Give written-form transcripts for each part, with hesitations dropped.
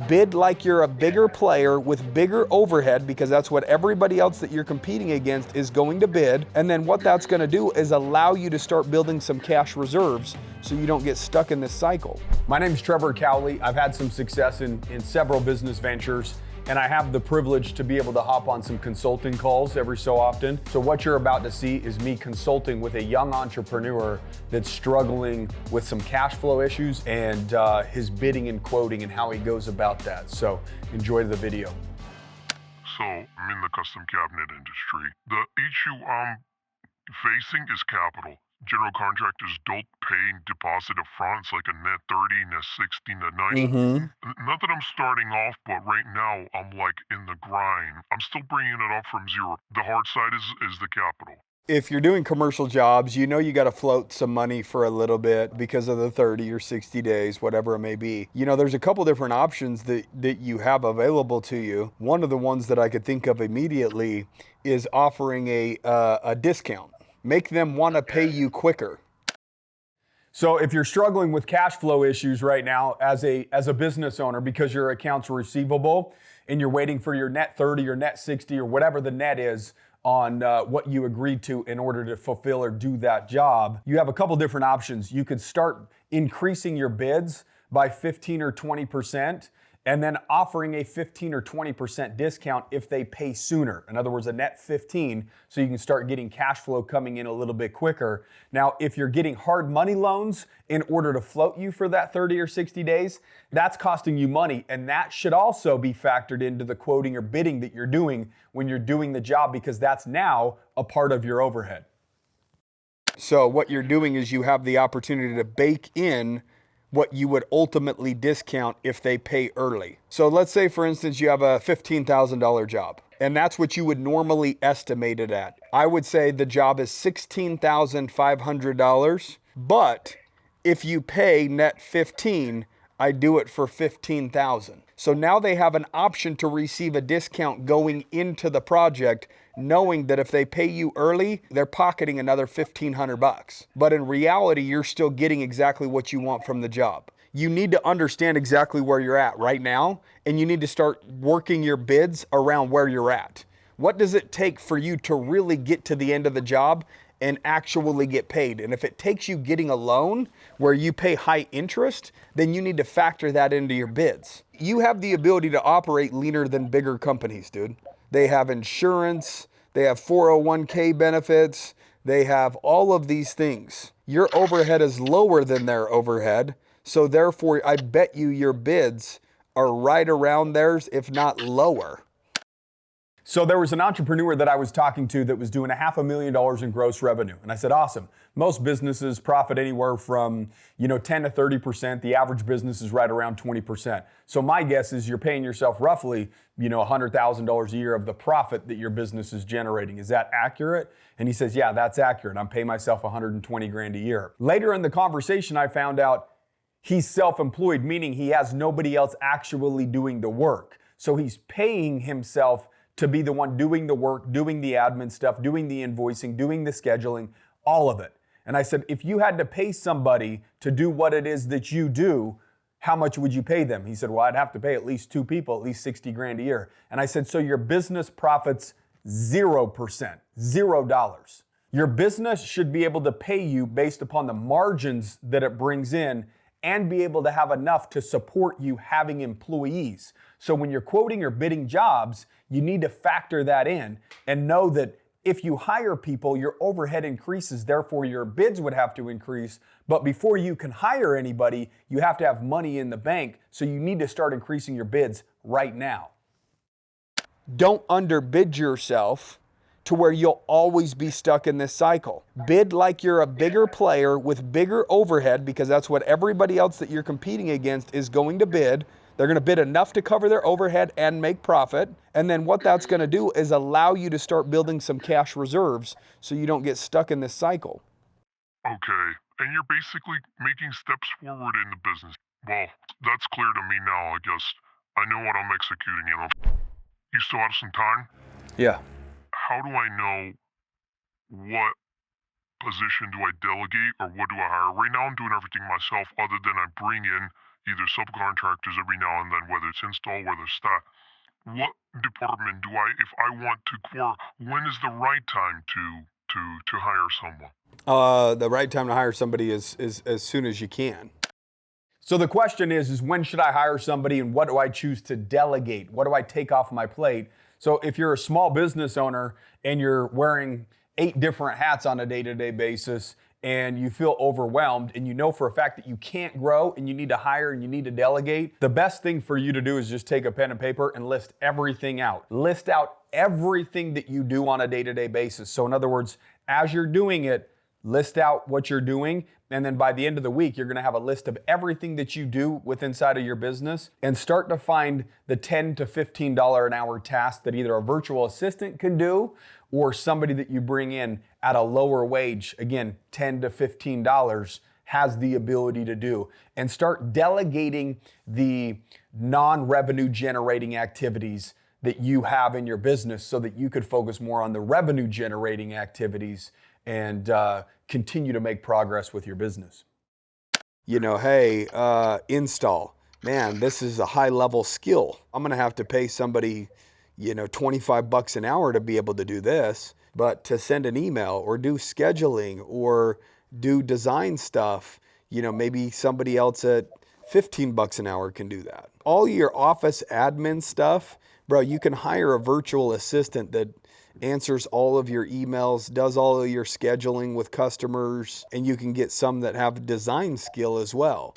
Bid like you're a bigger player with bigger overhead, because that's what everybody else that you're competing against is going to bid. And then what that's going to do is allow you to start building some cash reserves so you don't get stuck in this cycle. My name's Trevor. I've had some success in several business ventures, and I have the privilege to be able to hop on some consulting calls every so often. So what you're about to see is me consulting with a young entrepreneur that's struggling with some cash flow issues and his bidding and quoting and how he goes about that. So enjoy the video. So I'm in the custom cabinet industry. The issue I'm facing is capital. General contractors don't pay deposit up front. It's like a net 30, net 60, net 90. Not that I'm starting off, but right now I'm like in the grind. I'm still bringing it up from zero. The hard side is the capital. If you're doing commercial jobs, you know you got to float some money for a little bit because of the 30 or 60 days, whatever it may be. You know, there's a couple different options that you have available to you. One of the ones that I could think of immediately is offering a discount. Make them want to pay you quicker. So if you're struggling with cash flow issues right now as a business owner because your accounts receivable and you're waiting for your net 30 or net 60 or whatever the net is on what you agreed to in order to fulfill or do that job, you have a couple different options. You could start increasing your bids by 15 or 20%. And then offering a 15 or 20% discount if they pay sooner. In other words, a net 15, so you can start getting cash flow coming in a little bit quicker. Now, if you're getting hard money loans in order to float you for that 30 or 60 days, that's costing you money. And that should also be factored into the quoting or bidding that you're doing when you're doing the job, because that's now a part of your overhead. So what you're doing is you have the opportunity to bake in what you would ultimately discount if they pay early. So let's say, for instance, you have a $15,000 job, and that's what you would normally estimate it at. I would say the job is $16,500, but if you pay net 15, I do it for $15,000. So now they have an option to receive a discount going into the project, knowing that if they pay you early, they're pocketing another $1,500. But in reality, you're still getting exactly what you want from the job. You need to understand exactly where you're at right now, and you need to start working your bids around where you're at. What does it take for you to really get to the end of the job and actually get paid? And if it takes you getting a loan where you pay high interest, then you need to factor that into your bids. You have the ability to operate leaner than bigger companies, dude. They have insurance, they have 401k benefits, they have all of these things. Your overhead is lower than their overhead, so therefore I bet you your bids are right around theirs, if not lower. So there was an entrepreneur that I was talking to that was doing $500,000 in gross revenue. And I said, awesome. Most businesses profit anywhere from 10 to 30%. The average business is right around 20%. So my guess is you're paying yourself roughly, $100,000 a year of the profit that your business is generating. Is that accurate? And he says, yeah, that's accurate. I'm paying myself 120 grand a year. Later in the conversation, I found out he's self-employed, meaning he has nobody else actually doing the work. So he's paying himself to be the one doing the work, doing the admin stuff, doing the invoicing, doing the scheduling, all of it. And I said, if you had to pay somebody to do what it is that you do, how much would you pay them? He said, well, I'd have to pay at least 2 people, at least 60 grand a year. And I said, so your business profits 0%, $0. Your business should be able to pay you based upon the margins that it brings in and be able to have enough to support you having employees. So when you're quoting or bidding jobs, you need to factor that in and know that if you hire people, your overhead increases, therefore your bids would have to increase. But before you can hire anybody, you have to have money in the bank. So you need to start increasing your bids right now. Don't underbid yourself to where you'll always be stuck in this cycle. Bid like you're a bigger player with bigger overhead, because that's what everybody else that you're competing against is going to bid. They're going to bid enough to cover their overhead and make profit. And then what that's going to do is allow you to start building some cash reserves so you don't get stuck in this cycle. Okay, and you're basically making steps forward in the business. Well, that's clear to me now, I guess. I know what I'm executing. You still have some time? Yeah. How do I know what position do I delegate or what do I hire? Right now I'm doing everything myself, other than I bring in either subcontractors every now and then, whether it's install, whether it's that. What department do I, if I want to, when is the right time to hire someone? The right time to hire somebody is as soon as you can. So the question is when should I hire somebody and what do I choose to delegate? What do I take off my plate? So if you're a small business owner and you're wearing 8 different hats on a day-to-day basis and you feel overwhelmed and you know for a fact that you can't grow and you need to hire and you need to delegate, the best thing for you to do is just take a pen and paper and list everything out. List out everything that you do on a day-to-day basis. So in other words, as you're doing it, list out what you're doing, and then by the end of the week, you're gonna have a list of everything that you do inside of your business and start to find the $10 to $15 an hour task that either a virtual assistant can do or somebody that you bring in at a lower wage, again, $10 to $15, has the ability to do. And start delegating the non-revenue generating activities that you have in your business so that you could focus more on the revenue generating activities and continue to make progress with your business. Hey, install. Man, this is a high level skill. I'm gonna have to pay somebody, $25 an hour to be able to do this. But to send an email or do scheduling or do design stuff, maybe somebody else at $15 an hour can do that. All your office admin stuff, bro, you can hire a virtual assistant that answers all of your emails, does all of your scheduling with customers, and you can get some that have design skill as well.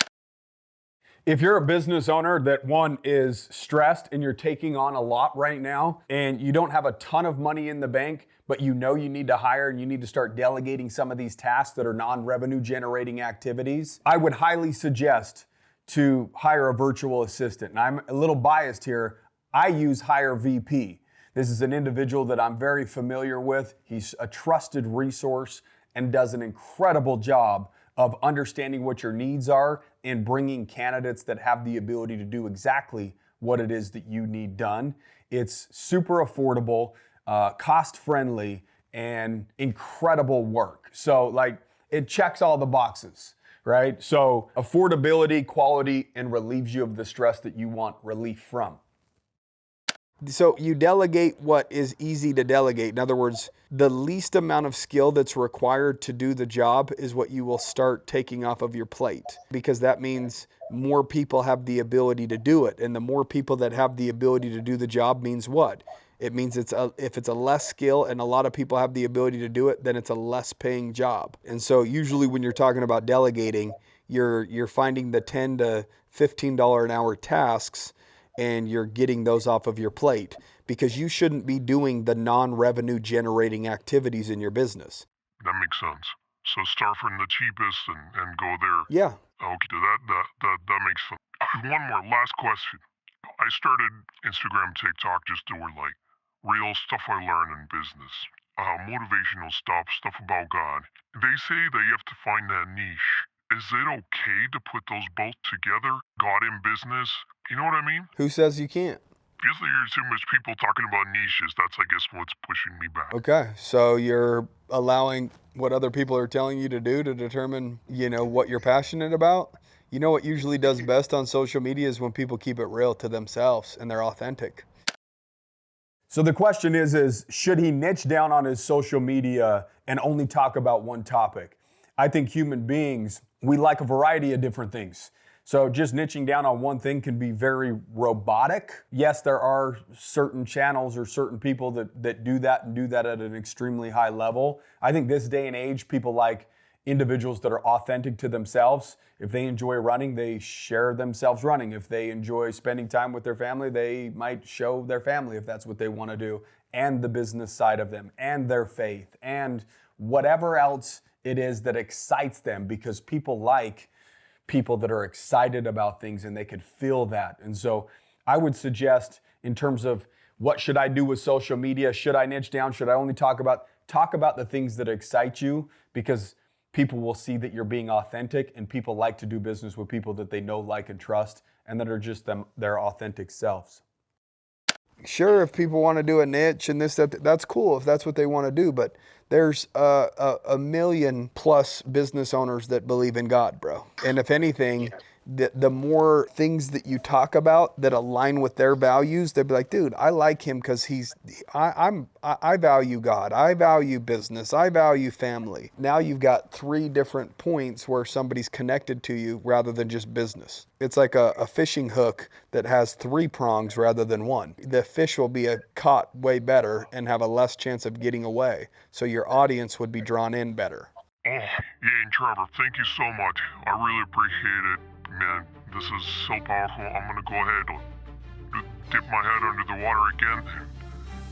If you're a business owner that one is stressed and you're taking on a lot right now and you don't have a ton of money in the bank, but you know you need to hire and you need to start delegating some of these tasks that are non-revenue generating activities, I would highly suggest to hire a virtual assistant. And I'm a little biased here. I use Hire VP. This is an individual that I'm very familiar with. He's a trusted resource and does an incredible job of understanding what your needs are and bringing candidates that have the ability to do exactly what it is that you need done. It's super affordable, cost-friendly, and incredible work. So it checks all the boxes, right? So affordability, quality, and relieves you of the stress that you want relief from. So you delegate what is easy to delegate. In other words, the least amount of skill that's required to do the job is what you will start taking off of your plate, because that means more people have the ability to do it. And the more people that have the ability to do the job means what? It means if it's a less skill and a lot of people have the ability to do it, then it's a less paying job. And so usually when you're talking about delegating, you're finding the $10 to $15 an hour tasks and you're getting those off of your plate, because you shouldn't be doing the non-revenue generating activities in your business. That makes sense. So start from the cheapest and go there. Yeah. Okay, that makes sense. One more last question. I started Instagram, TikTok, just doing real stuff I learned in business, motivational stuff about God. They say that you have to find that niche. Is it okay to put those both together, God and business? You know what I mean? Who says you can't? Feels like there's too much people talking about niches. That's, I guess, what's pushing me back. Okay, so you're allowing what other people are telling you to do to determine, what you're passionate about? You know what usually does best on social media is when people keep it real to themselves and they're authentic. So the question is should he niche down on his social media and only talk about one topic? I think human beings, we like a variety of different things. So just niching down on one thing can be very robotic. Yes, there are certain channels or certain people that do that and do that at an extremely high level. I think this day and age, people like individuals that are authentic to themselves. If they enjoy running, they share themselves running. If they enjoy spending time with their family, they might show their family if that's what they want to do, and the business side of them, and their faith, and whatever else it is that excites them, because people like people that are excited about things and they could feel that. And so I would suggest, in terms of what should I do with social media, should I niche down, should I only talk about the things that excite you, because people will see that you're being authentic, and people like to do business with people that they know, like, and trust, and that are just their authentic selves. Sure, if people want to do a niche and that's cool if that's what they want to do, but there's a million plus business owners that believe in God, bro. And if anything, the more things that you talk about that align with their values, they'll be like, dude, I like him because I value God, I value business, I value family. Now you've got 3 different points where somebody's connected to you rather than just business. It's like a fishing hook that has 3 prongs rather than 1. The fish will be caught way better and have a less chance of getting away. So your audience would be drawn in better. Oh, yeah, and Trevor, thank you so much. I really appreciate it. Man, this is so powerful. I'm gonna go ahead and dip my head under the water again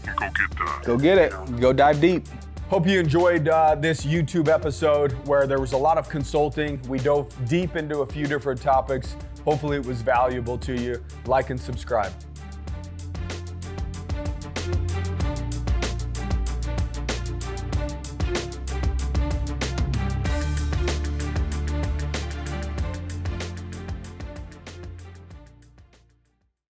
and go get that. Go get it. Go dive deep. Hope you enjoyed this YouTube episode where there was a lot of consulting. We dove deep into a few different topics. Hopefully it was valuable to you. Like and subscribe.